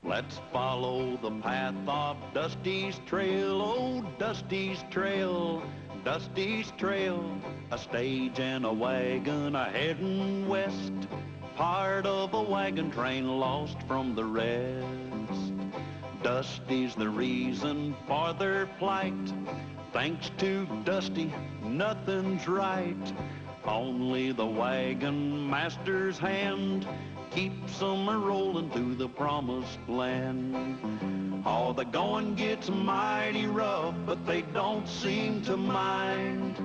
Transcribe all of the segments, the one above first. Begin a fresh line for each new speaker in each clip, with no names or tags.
Let's follow the path of Dusty's trail, oh, Dusty's trail, Dusty's trail. A stage and a wagon a-heading west, part of a wagon train lost from the rest. Dusty's the reason for their plight. Thanks to Dusty, nothing's right. Only the wagon master's hand keeps them a-rolling to the promised land. Oh, the going gets mighty rough, but they don't seem to mind.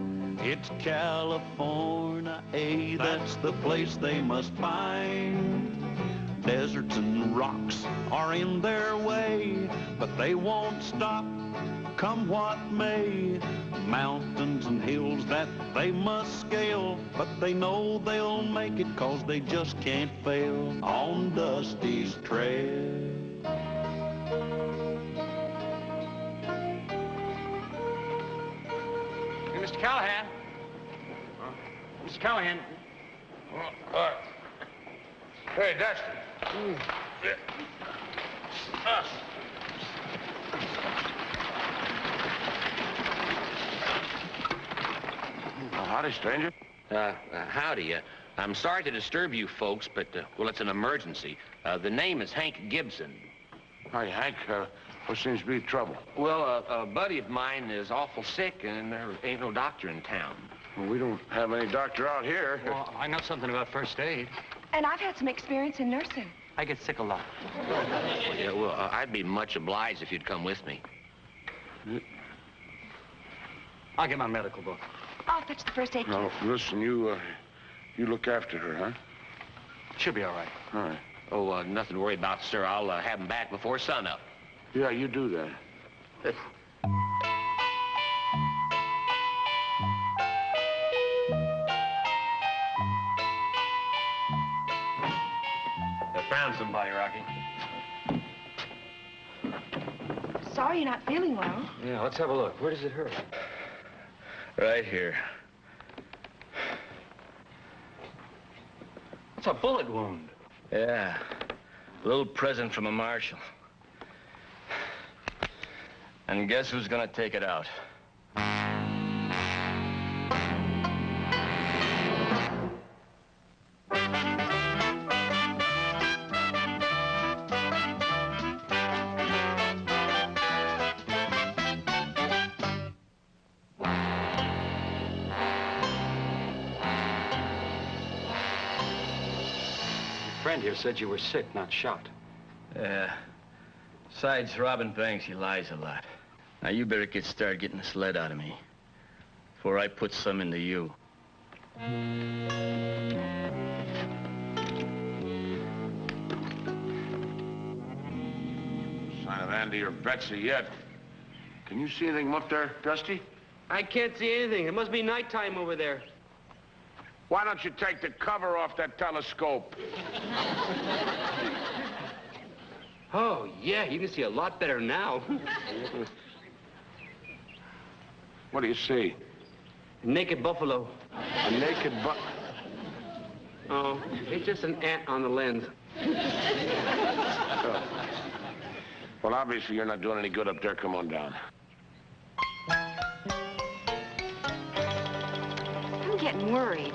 It's California, that's the place they must find. Deserts and rocks are in their way, but they won't stop, come what may. Mountains and hills that they must scale, but they know they'll make it 'cause they just can't fail on Dusty's trail.
Hey, Mr. Callahan. Mr. Callahan.
Hey, Dusty. Howdy, stranger.
Howdy. I'm sorry to disturb you folks, but, well, it's an emergency. The name is Hank Gibson.
Hi, Hank. What seems to be trouble?
Well, a buddy of mine is awful sick, and there ain't no doctor in town.
Well, we don't have any doctor out here.
Well, I know something about first aid.
And I've had some experience in nursing.
I get sick a lot.
Yeah, well, I'd be much obliged if you'd come with me.
I'll get my medical book.
I'll fetch the first aid kit.
Now, listen, you look after her, huh?
She'll be all right.
All right.
Oh, nothing to worry about, sir. I'll have him back before sunup.
Yeah, you do that.
I found somebody, Rocky.
Sorry you're not feeling well.
Yeah, let's have a look. Where does it hurt?
Right here.
It's a bullet wound.
Yeah. A little present from a marshal. And guess who's gonna take it out?
Friend here said you were sick, not shot.
Yeah. Besides robbing banks, he lies a lot. Now, you better get started getting this lead out of me before I put some into you.
Sign of Andy or Betsy yet. Can you see anything up there, Dusty?
I can't see anything. It must be nighttime over there.
Why don't you take the cover off that telescope?
Oh, yeah, you can see a lot better now.
What do you see?
A naked buffalo.
A naked
Oh, it's just an ant on the lens.
Well, obviously you're not doing any good up there. Come on down.
I'm getting worried.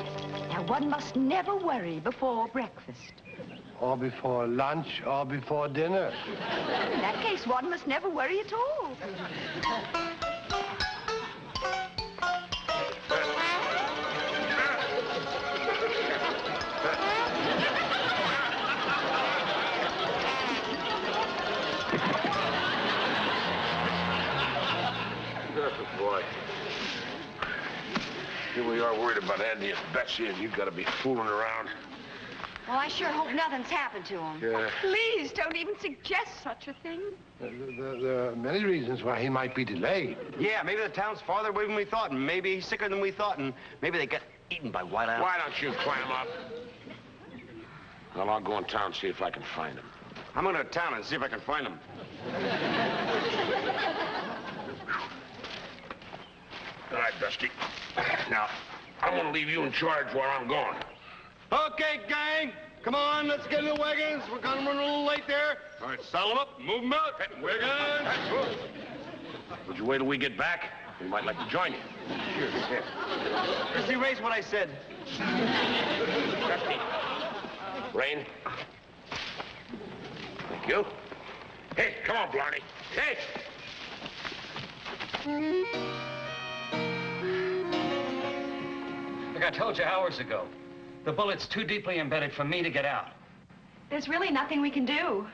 Now, one must never worry before breakfast.
Or before lunch, or before dinner.
In that case, one must never worry at all.
Boy. Here we are worried about Andy and Betsy, and you've got to be fooling around.
Well, I sure hope nothing's happened to him.
Yeah.
Please don't even suggest such a thing.
There are many reasons why he might be delayed.
Yeah, maybe the town's farther away than we thought, and maybe he's sicker than we thought, and maybe they got eaten by wild animals.
Why don't you climb up? Well, I'll go in town and see if I can find him.
I'm going to town and see if I can find him.
All right, Dusty. Now, I'm going to leave you in charge while I'm gone.
Okay, gang, Come on, let's get in the wagons. We're gonna run a little late there.
All right, saddle them up, move them out. Wagons! Would you wait till we get back? We might like to join you.
Sure, yeah. Just erase what I said.
Dusty. Rain. Thank you. Hey, come on, Blarney. Hey!
Look, I told you hours ago. The bullet's too deeply embedded for me to get out.
There's really nothing we can do.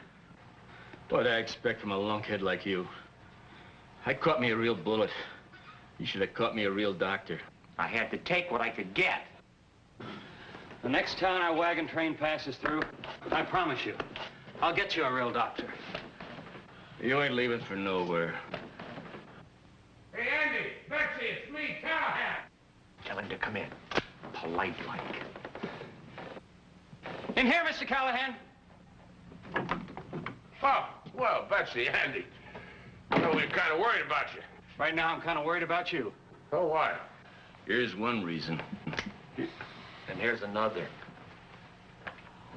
What I expect from a lunkhead like you. I caught me a real bullet. You should have caught me a real doctor.
I had to take what I could get.
The next town our wagon train passes through, I promise you, I'll get you a real doctor.
You ain't leaving for nowhere.
Hey, Andy, Betsy, it's me, Callahan.
Tell him to come in. Polite-like.
In here, Mr. Callahan.
Oh, well, Betsy, Andy. Well, we're kind of worried about you.
Right now, I'm kind of worried about you.
Oh, why?
Here's one reason.
And here's another.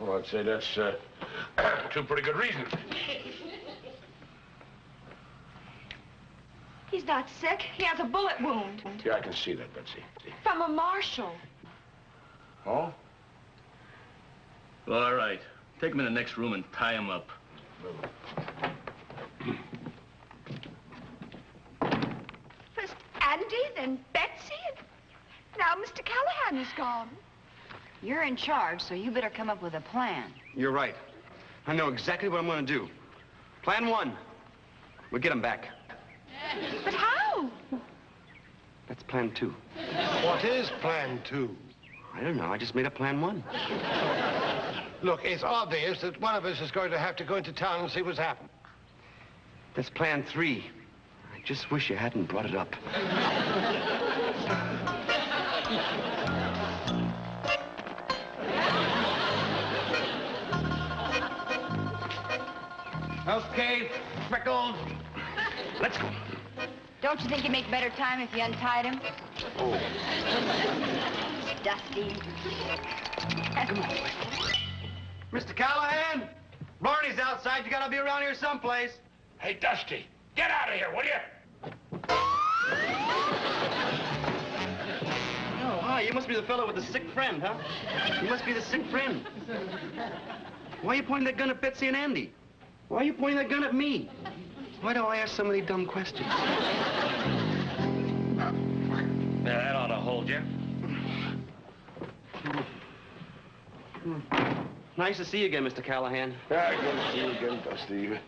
Well, I'd say that's two pretty good reasons.
He's not sick. He has a bullet wound.
Yeah, I can see that, Betsy.
From a marshal.
Oh?
Well, all right. Take him in the next room and tie him up.
First Andy, then Betsy, and now Mr. Callahan is gone.
You're in charge, so you better come up with a plan.
You're right. I know exactly what I'm gonna do. Plan one. We'll get him back.
But how?
That's plan two.
What is plan 2?
I don't know. I just made up plan one.
Look, it's obvious that one of us is going to have to go into town and see what's happened.
That's plan 3. I just wish you hadn't brought it up.
Okay, Freckles.
Let's go.
Don't you think you'd make better time if you untied him?
Oh.
Dusty.
Come on. Mr. Callahan, Barney's outside. You gotta be around here someplace.
Hey, Dusty, get out of here, will you?
Oh, hi. You must be the fellow with the sick friend, huh? You must be the sick friend. Why are you pointing that gun at Betsy and Andy? Why are you pointing that gun at me? Why do I ask so many dumb questions?
Yeah, that ought to hold you.
Nice to see you again, Mr. Callahan.
Yeah, good to see you again, Dusty.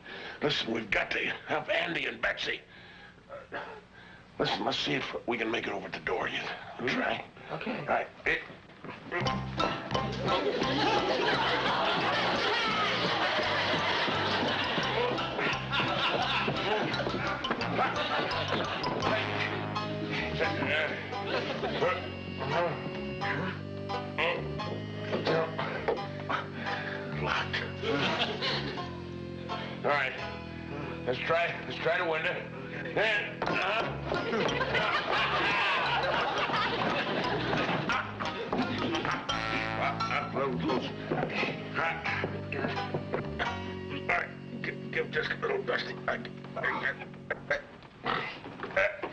Listen, we've got to help Andy and Betsy. Listen, let's see if we can make it over the door yet. Let's try.
Okay.
All right. Locked. All right. Let's try the window. Close. All right. Give just a little Dusty.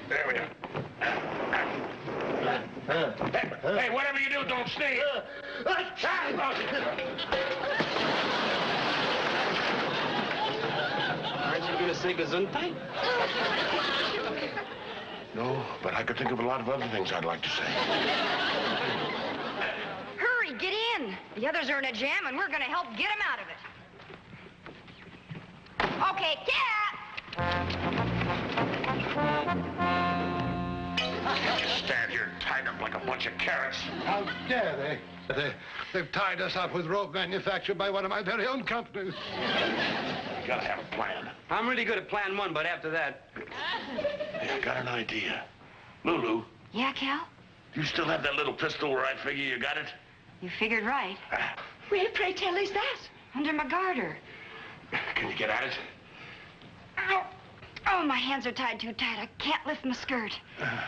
There we are. Hey, whatever you do, don't sneeze.
Aren't you gonna say gesundheit?
No, but I could think of a lot of other things I'd like to say.
Hurry, get in. The others are in a jam, and we're going to help get them out of it. Okay,
Just stand here tied up like a bunch of carrots.
How dare they? They've tied us up with rope manufactured by one of my very own companies.
You gotta have a plan.
I'm really good at plan 1, but after that...
Hey, I got an idea. Lulu,
Yeah, Cal?
you still have that little pistol where I figure you got it?
You figured right.
Where, pray tell, is that?
Under my garter.
Can you get at it?
Ow! Oh, Oh, my hands are tied too tight. I can't lift my skirt.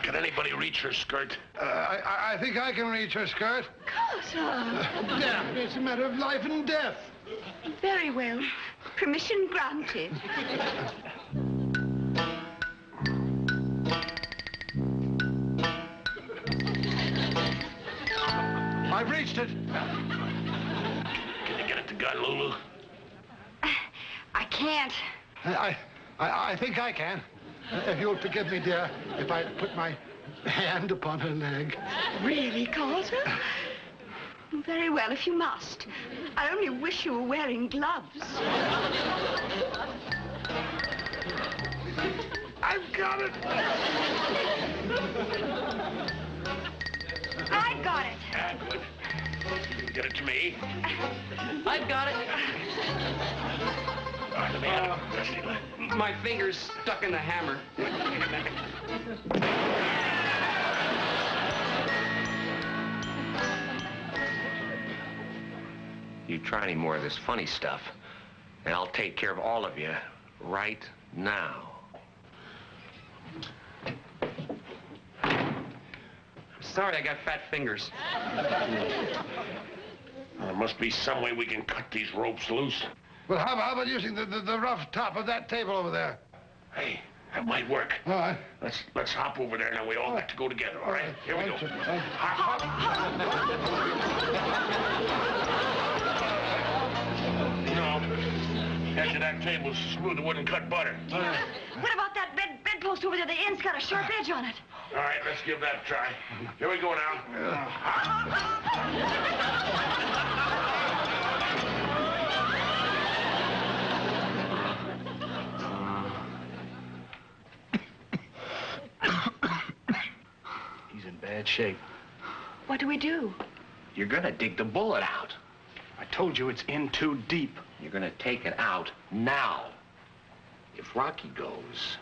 Can anybody reach her skirt?
I think I can reach her skirt.
Carter!
It's a matter of life and death.
Very well. Permission granted.
I've reached it.
Can you get at the gun, Lulu?
I can't.
I think I can. If you'll forgive me, dear, if I put my hand upon her leg.
Really, Carter? Very well, if you must. I only wish you were wearing gloves.
I've got it.
I got it.
Ah, good. Get it to me.
I've got it.
All right, let me have it. Dusty.
My finger's stuck in the hammer.
You try any more of this funny stuff, and I'll take care of all of you right now.
Sorry, I got fat fingers.
There must be some way we can cut these ropes loose.
Well, how about using the rough top of that table over there?
Hey, that might work.
All right.
Let's hop over there now. We all got to go together, all right? Here we go.
Hop,
No. Edge of that table's smooth, it wouldn't cut butter.
What about that bedpost over there? The end's got a sharp edge on it.
All right, let's give that a try. Here we go now.
He's in bad shape.
What do we do?
You're gonna dig the bullet out.
I told you it's in too deep.
You're gonna take it out now. If Rocky goes,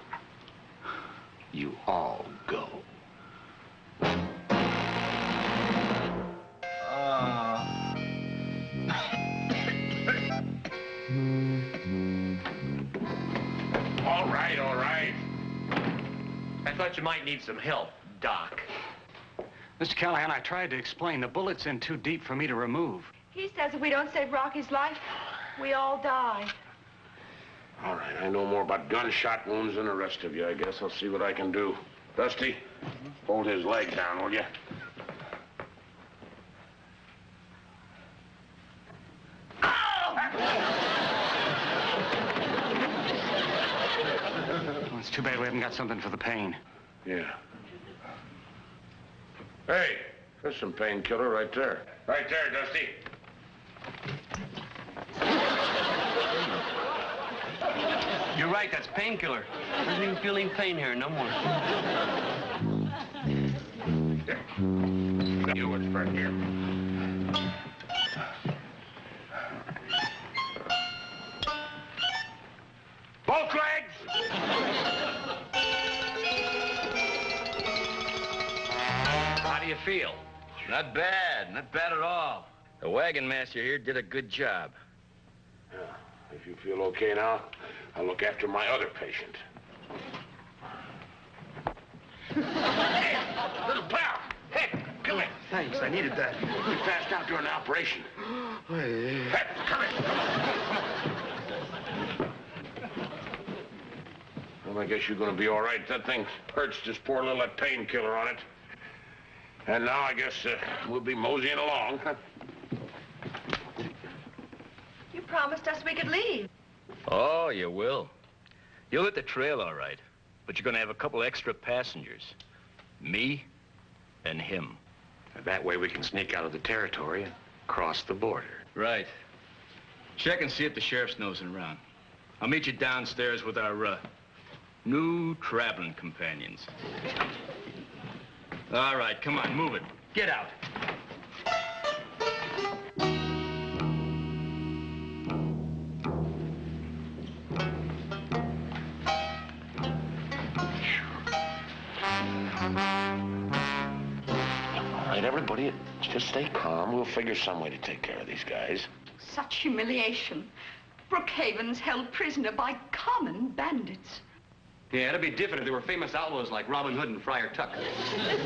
you all go.
All right, all right.
I thought you might need some help, Doc.
Mr. Callahan, I tried to explain. The bullet's in too deep for me to remove.
He says if we don't save Rocky's life, we all die.
All right, I know more about gunshot wounds than the rest of you. I guess I'll see what I can do. Dusty, hold his leg down, will you?
Oh, it's too bad we haven't got something for the pain.
Yeah. Hey, there's some painkiller right there. Right there, Dusty.
You're right, that's painkiller. Doesn't even feel any pain here, no more.
You what's right here. Both legs!
How do you feel?
Not bad at all. The wagon master here did a good job.
Yeah, if you feel okay now, I'll look after my other patient. Hey, little pal! Hey, come here.
Thanks, I needed that.
We passed out during the operation. Hey, come here, come on. Well, I guess you're gonna be all right. That thing hurts just pour a little of that painkiller on it. And now I guess we'll be moseying along.
You promised us we could leave.
Oh, you will. You'll hit the trail all right, but you're gonna have a couple extra passengers. Me and him.
That way we can sneak out of the territory and cross the border.
Right. Check and see if the sheriff's nosing around. I'll meet you downstairs with our, new traveling companions. All right, come on, move it. Get out.
All right, everybody, just stay calm. We'll figure some way to take care of these guys.
Such humiliation. Brookhaven's held prisoner by common bandits.
Yeah, it'd be different if there were famous outlaws like Robin Hood and Friar Tuck.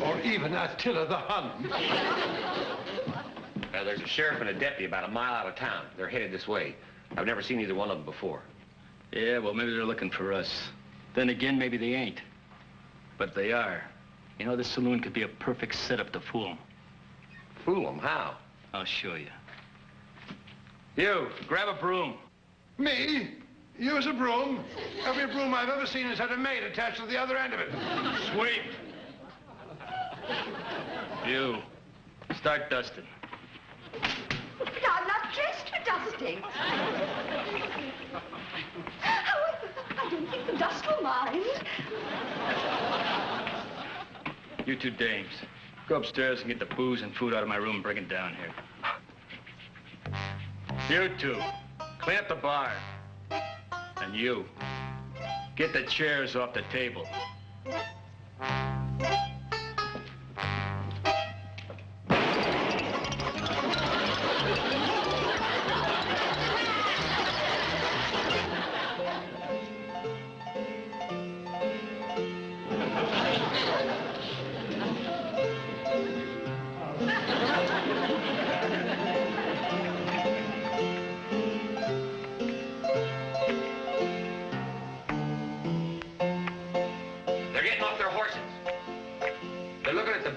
Or even Attila the Hun.
There's a sheriff and a deputy about a mile out of town. They're headed this way. I've never seen either one of them before.
Yeah, well, maybe they're looking for us. Then again, maybe they ain't. But they are. You know, this saloon could be a perfect setup to fool them.
Fool them? How?
I'll show you. You, grab a broom.
Me? Use a broom? Every broom I've ever seen has had a maid attached to the other end of it.
Sweep. You, start dusting.
But I'm not dressed for dusting. I don't think the dust will mind.
You two dames, go upstairs and get the booze and food out of my room and bring it down here. You two, clean up the bar. And you, get the chairs off the table.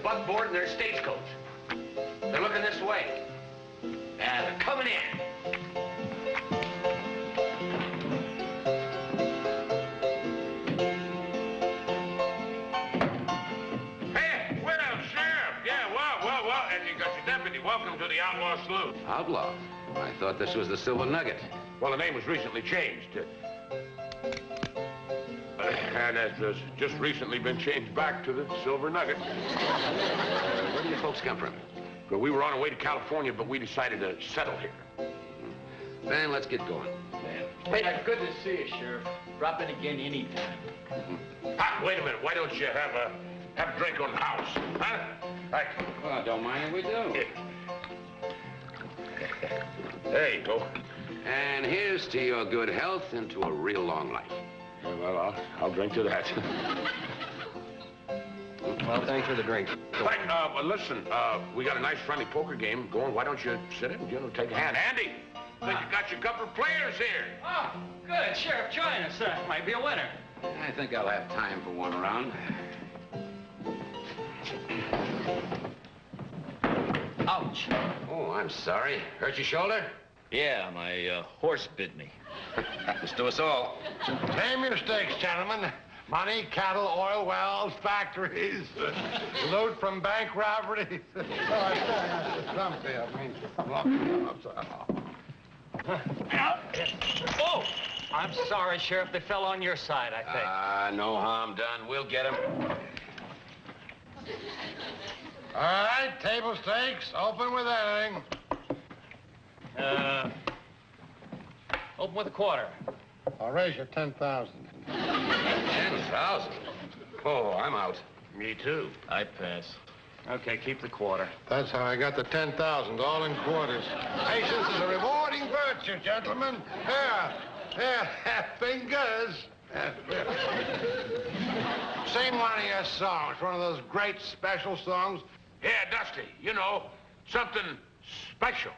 Buckboard and their stagecoach. They're looking this way. Yeah, they're coming in.
Hey, well, Sheriff. Yeah, well, and you got your deputy. Welcome to the Outlaw Slough.
Outlaw? I thought this was the Silver Nugget.
Well, the name was recently changed. And has just recently been changed back to the Silver Nugget.
Where do you folks come from?
Well, we were on our way to California, but we decided to settle here.
Then let's get going.
Hey, good to see you, Sheriff. Drop in again anytime.
Wait a minute. Why don't you have a drink on the house? Huh? Right.
Well, don't mind if we do.
There you go.
And here's to your good health and to a real long life.
Well, I'll drink to that.
Well, thanks for the drink.
Listen, we got a nice friendly poker game going. Why don't you sit in, take a hand? Andy, I think you got your couple of players here.
Oh, good. Sheriff, join us. Might be a winner.
I think I'll have time for one round.
Ouch.
Oh, I'm sorry. Hurt your shoulder?
Yeah, my horse bit me.
Happens to us all.
Name your stakes, gentlemen. Money, cattle, oil wells, factories, loot from bank robberies. Oh, I say, something. I mean,
Oh, I'm sorry, Sheriff. They fell on your side, I think.
No harm done. We'll get him.
all right, table stakes. Open with anything.
Open with a quarter.
I'll raise you 10,000.
10,000? Oh, I'm out.
Me too.
I pass.
Okay, keep the quarter.
That's how I got the 10,000, all in quarters. Patience is a rewarding virtue, gentlemen. Here, fingers. Sing one of your songs, one of those great special songs.
Yeah, Dusty, you know, something special.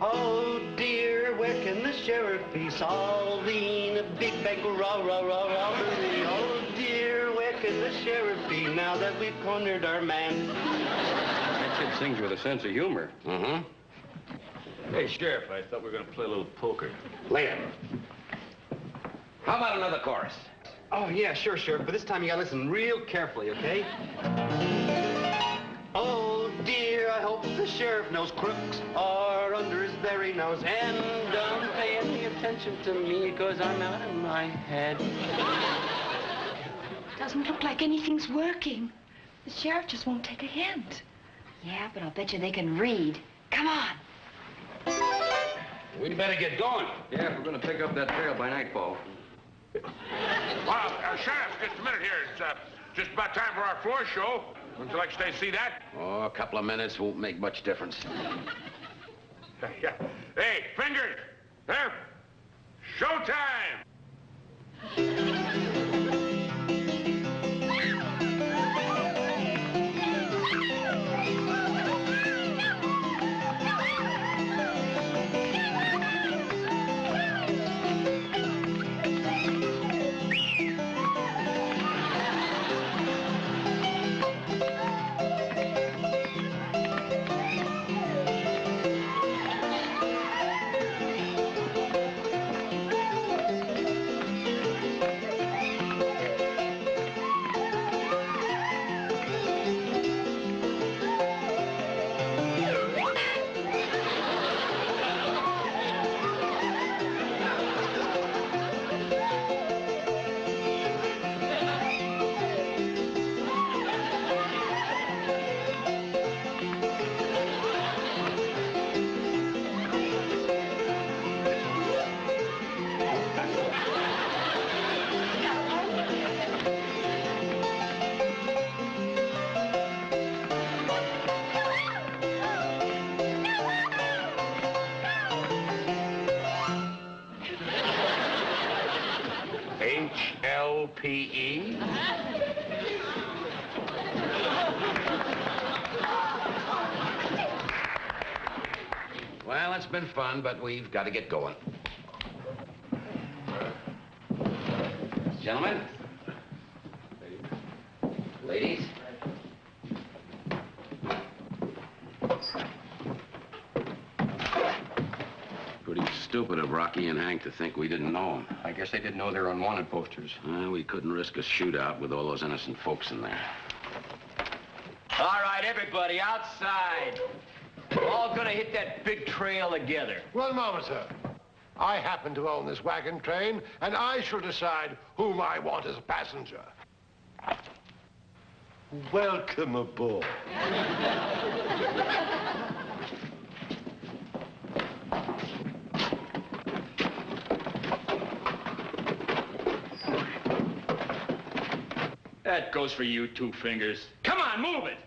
Oh dear, where can the sheriff be solving a big bank robbery? Oh dear, where can the sheriff be now that we've cornered our man?
That kid sings with a sense of humor. Mm-hmm.
Hey, Sheriff, I thought we were going to play a little poker.
Later. How about another chorus? Oh, yeah, sure, Sheriff. But this time you gotta listen real carefully, okay?
Oh dear, I hope the sheriff knows crooks are under his very nose and don't pay any attention to me because I'm out of my head.
Doesn't look like anything's working. The sheriff just won't take a hint.
Yeah, but I'll bet you they can read. Come on.
We'd better get going. Yeah, if we're gonna pick up that trail by nightfall.
Well, Sheriff, just a minute here. It's just about time for our floor show. Would you like to stay and see that?
Oh, a couple of minutes won't make much difference.
Yeah. Hey, Huh? Showtime! HLPE?
Well, it's been fun, but we've got to get going. Gentlemen. Ladies.
Pretty stupid of Rocky and Hank to think we didn't know them.
I guess they didn't know they were on wanted posters.
Well, we couldn't risk a shootout with all those innocent folks in there.
All right, everybody, outside. We're all gonna hit that big trail together.
One moment, sir. I happen to own this wagon train, and I shall decide whom I want as a passenger. Welcome aboard.
That goes for you, Two Fingers. Come on, move it!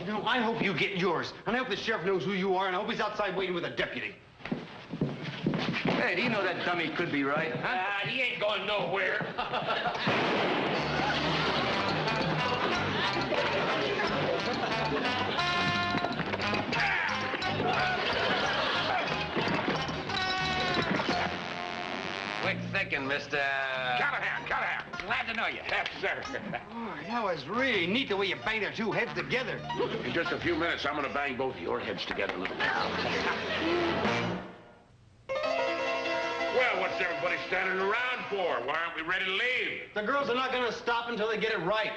You know, I hope you get yours. And I hope the sheriff knows who you are, and I hope he's outside waiting with a deputy.
Hey, do you know that dummy could be right? Huh? He ain't going nowhere.
Quick thinking, Mr.
Callahan.
Glad to know you.
Yes, sir.
Oh, that was really neat the way you banged their two heads together.
In just a few minutes, I'm gonna bang both of your heads together. Well, what's everybody standing around for? Why aren't we ready to leave?
The girls are not going to stop until they get it right.